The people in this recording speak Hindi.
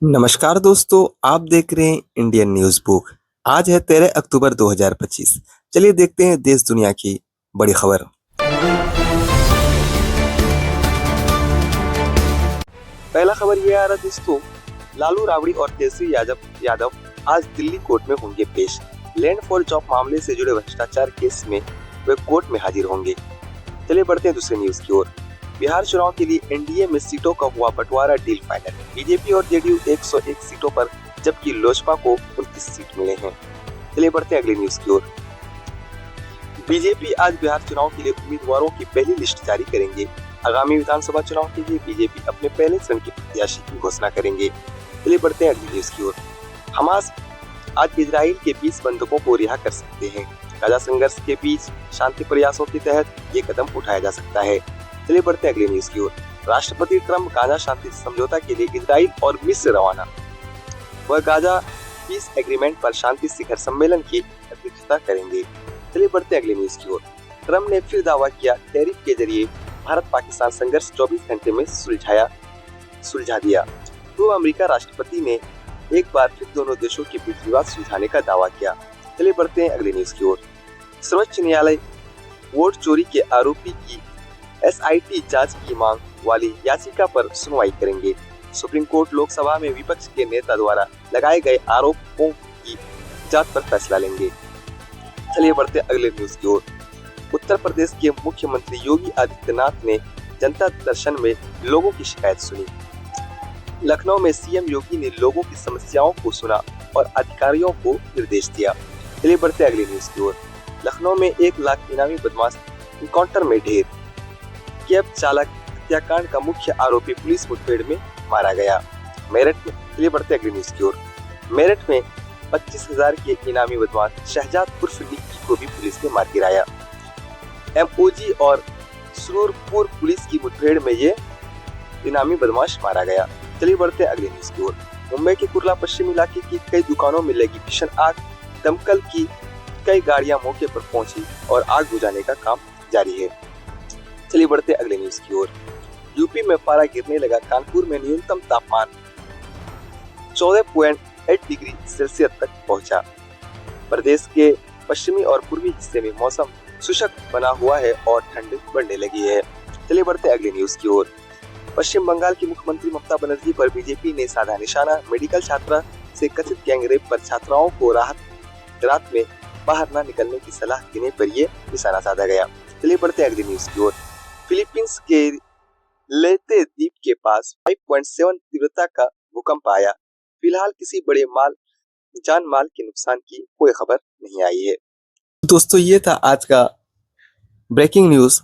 नमस्कार दोस्तों, आप देख रहे हैं इंडियन न्यूज़ बुक। आज है 13 अक्टूबर 2025। चलिए देखते हैं देश दुनिया की बड़ी खबर। पहला खबर ये आ रहा दोस्तों, लालू राबड़ी और तेजस्वी यादव आज दिल्ली कोर्ट में होंगे पेश। लैंड फॉर जॉब मामले से जुड़े भ्रष्टाचार केस में वे कोर्ट में हाजिर होंगे। चलिए बढ़ते हैं दूसरे न्यूज की ओर। बिहार चुनाव के लिए एनडीए में सीटों का हुआ बंटवारा, डील फाइनल। बीजेपी और जेडीयू 101 सीटों पर, जबकि लोजपा को 29 सीट मिले हैं। चलिए बढ़ते हैं अगली न्यूज की ओर। बीजेपी आज बिहार चुनाव के लिए उम्मीदवारों की पहली लिस्ट जारी करेंगे। आगामी विधानसभा चुनाव के लिए बीजेपी अपने पहले चरण के प्रत्याशी की घोषणा करेंगे। चलिए बढ़ते हैं अगली न्यूज की ओर। हमास आज इजराइल के 20 बंधकों को रिहा कर सकते हैं। गाजा संघर्ष के बीच शांति प्रयासों के तहत ये कदम उठाया जा सकता है। चलिए बढ़ते हैं अगली न्यूज की ओर। राष्ट्रपति ट्रंप गाजा शांति समझौता के लिए इजराइल और मिस्र रवाना। वह गाजा पीस एग्रीमेंट पर शांति शिखर सम्मेलन की अध्यक्षता करेंगे। चलिए बढ़ते हैं अगली न्यूज की ओर। ट्रंप ने फिर दावा किया, टैरिफ के जरिए भारत पाकिस्तान संघर्ष 24 घंटे में सुलझा दिया। पूर्व अमेरिका राष्ट्रपति ने एक बार फिर दोनों देशों के बीच विवाद सुलझाने का दावा किया। चलिए बढ़ते हैं अगली न्यूज की ओर। सर्वोच्च न्यायालय वोट चोरी के आरोपी की एसआईटी जांच की मांग वाली याचिका पर सुनवाई करेंगे। सुप्रीम कोर्ट लोकसभा में विपक्ष के नेता द्वारा लगाए गए आरोपों की जांच पर फैसला लेंगे। चलिए बढ़ते अगले न्यूज की ओर। उत्तर प्रदेश के मुख्यमंत्री योगी आदित्यनाथ ने जनता दर्शन में लोगों की शिकायत सुनी। लखनऊ में सीएम योगी ने लोगों की समस्याओं को सुना और अधिकारियों को निर्देश दिया। चलिए बढ़ते अगली न्यूज की ओर। लखनऊ में 1 लाख इनामी बदमाश इनकाउंटर में ढेर। कैब चालक हत्याकांड का मुख्य आरोपी पुलिस मुठभेड़ में मारा गया। मेरठ में, चलिए बढ़ते अगली न्यूज की ओर। मेरठ में 25,000 के इनामी बदमाश शहजाद उर्फ निक्की को भी पुलिस ने मार गिराया। एमओजी और सुरूरपुर पुलिस की मुठभेड़ में ये इनामी बदमाश मारा गया। चलिए बढ़ते अगली न्यूज की ओर। मुंबई के कुर्ला पश्चिम इलाके की कई दुकानों में लगी भीषण आग। दमकल की कई गाड़ियां मौके पर पहुंची और आग बुझाने का काम जारी है। चलिए बढ़ते अगले न्यूज की ओर। यूपी में पारा गिरने लगा। कानपुर में न्यूनतम तापमान 14.8 डिग्री सेल्सियस तक पहुंचा। प्रदेश के पश्चिमी और पूर्वी हिस्से में मौसम शुष्क बना हुआ है और ठंड बढ़ने लगी है। चलिए बढ़ते अगली न्यूज की ओर। पश्चिम बंगाल की मुख्यमंत्री ममता बनर्जी पर बीजेपी ने साधा निशाना। मेडिकल छात्रा से कथित गैंग रेप पर छात्राओं को रात में बाहर न निकलने की सलाह देने पर ये निशाना साधा गया। चलिए बढ़ते अगली न्यूज की ओर। फिलीपींस के लेते द्वीप के पास 5.7 तीव्रता का भूकंप आया। फिलहाल किसी बड़े जान माल के नुकसान की कोई खबर नहीं आई है। दोस्तों ये था आज का ब्रेकिंग न्यूज।